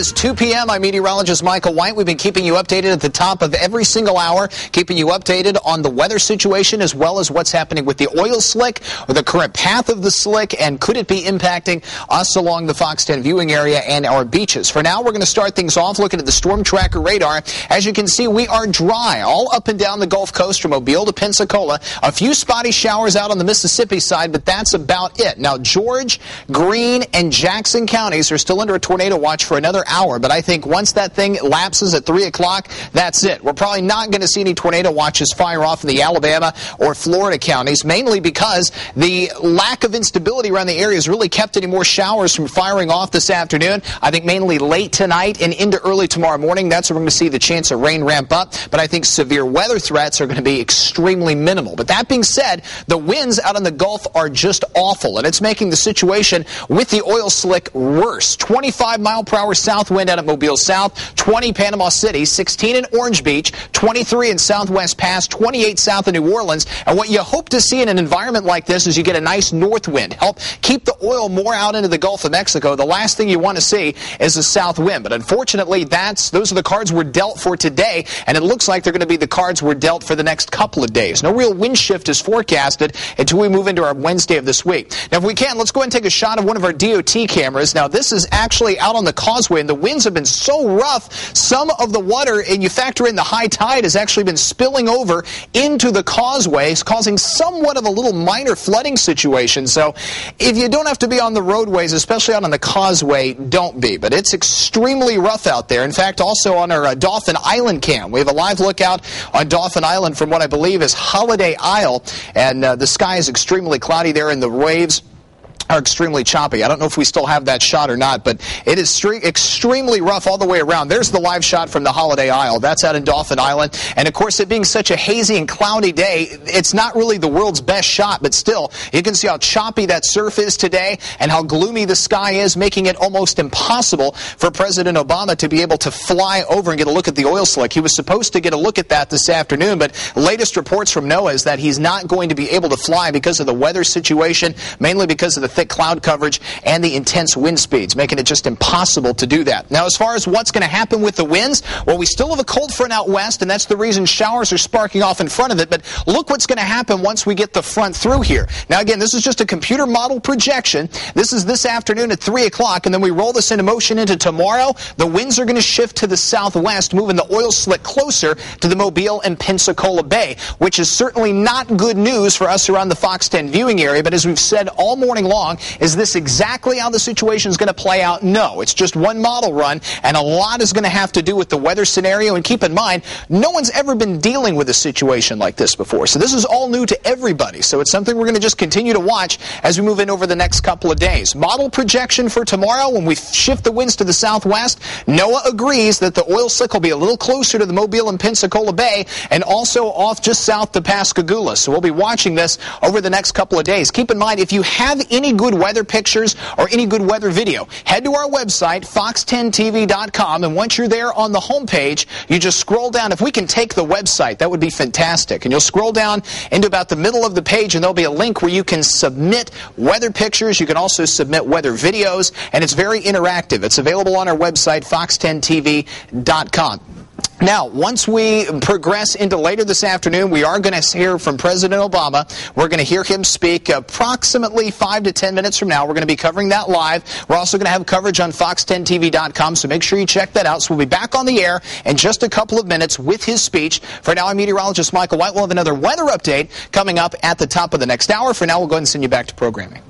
is 2 p.m. I'm meteorologist Michael White. We've been keeping you updated at the top of every single hour, keeping you updated on the weather situation as well as what's happening with the oil slick or the current path of the slick, and could it be impacting us along the Fox 10 viewing area and our beaches. For now, we're going to start things off looking at the storm tracker radar. As you can see, we are dry all up and down the Gulf Coast from Mobile to Pensacola. A few spotty showers out on the Mississippi side, but that's about it. Now, George, Greene, and Jackson counties are still under a tornado watch for another hour, but I think once that thing lapses at 3 o'clock, that's it. We're probably not going to see any tornado watches fire off in the Alabama or Florida counties, mainly because the lack of instability around the area has really kept any more showers from firing off this afternoon. I think mainly late tonight and into early tomorrow morning, that's where we're going to see the chance of rain ramp up, but I think severe weather threats are going to be extremely minimal. But that being said, the winds out in the Gulf are just awful, and it's making the situation with the oil slick worse. 25-mile-per-hour south wind out at Mobile South, 20 Panama City, 16 in Orange Beach, 23 in Southwest Pass, 28 south of New Orleans. And what you hope to see in an environment like this is you get a nice north wind. Help keep the oil more out into the Gulf of Mexico. The last thing you want to see is a south wind. But unfortunately, those are the cards we're dealt for today, and it looks like they're going to be the cards we're dealt for the next couple of days. No real wind shift is forecasted until we move into our Wednesday of this week. Now, if we can, let's go ahead and take a shot of one of our DOT cameras. Now, this is actually out on the causeway, and the winds have been so rough, some of the water, and you factor in the high tide, has actually been spilling over into the causeway, causing somewhat of a little minor flooding situation. So if you don't have to be on the roadways, especially out on the causeway, don't be. But it's extremely rough out there. In fact, also on our Dauphin Island cam, we have a live lookout on Dauphin Island from what I believe is Holiday Isle, and the sky is extremely cloudy there, and the waves are extremely choppy. I don't know if we still have that shot or not, but it is extremely rough all the way around. There's the live shot from the Holiday Isle. That's out in Dauphin Island. And, of course, it being such a hazy and cloudy day, it's not really the world's best shot, but still, you can see how choppy that surf is today and how gloomy the sky is, making it almost impossible for President Obama to be able to fly over and get a look at the oil slick. He was supposed to get a look at that this afternoon, but latest reports from NOAA is that he's not going to be able to fly because of the weather situation, mainly because of the thick cloud coverage and the intense wind speeds, making it just impossible to do that. Now, as far as what's going to happen with the winds, well, we still have a cold front out west, and that's the reason showers are sparking off in front of it. But look what's going to happen once we get the front through here. Now, again, this is just a computer model projection. This is this afternoon at 3 o'clock, and then we roll this into motion into tomorrow. The winds are going to shift to the southwest, moving the oil slick closer to the Mobile and Pensacola Bay, which is certainly not good news for us around the Fox 10 viewing area. But as we've said all morning long, is this exactly how the situation is going to play out? No, it's just one model run, and a lot is going to have to do with the weather scenario. And keep in mind, no one's ever been dealing with a situation like this before. So this is all new to everybody. So it's something we're going to just continue to watch as we move in over the next couple of days. Model projection for tomorrow, when we shift the winds to the southwest, NOAA agrees that the oil slick will be a little closer to the Mobile and Pensacola Bay and also off just south to Pascagoula. So we'll be watching this over the next couple of days. Keep in mind, if you have any good weather pictures or any good weather video, head to our website, fox10tv.com, and once you're there on the homepage, you just scroll down. If we can take the website, that would be fantastic. And you'll scroll down into about the middle of the page, and there'll be a link where you can submit weather pictures. You can also submit weather videos, and it's very interactive. It's available on our website, fox10tv.com. Now, once we progress into later this afternoon, we are going to hear from President Obama. We're going to hear him speak approximately 5 to 10 minutes from now. We're going to be covering that live. We're also going to have coverage on fox10tv.com, so make sure you check that out. So we'll be back on the air in just a couple of minutes with his speech. For now, I'm meteorologist Michael White. We'll have another weather update coming up at the top of the next hour. For now, we'll go ahead and send you back to programming.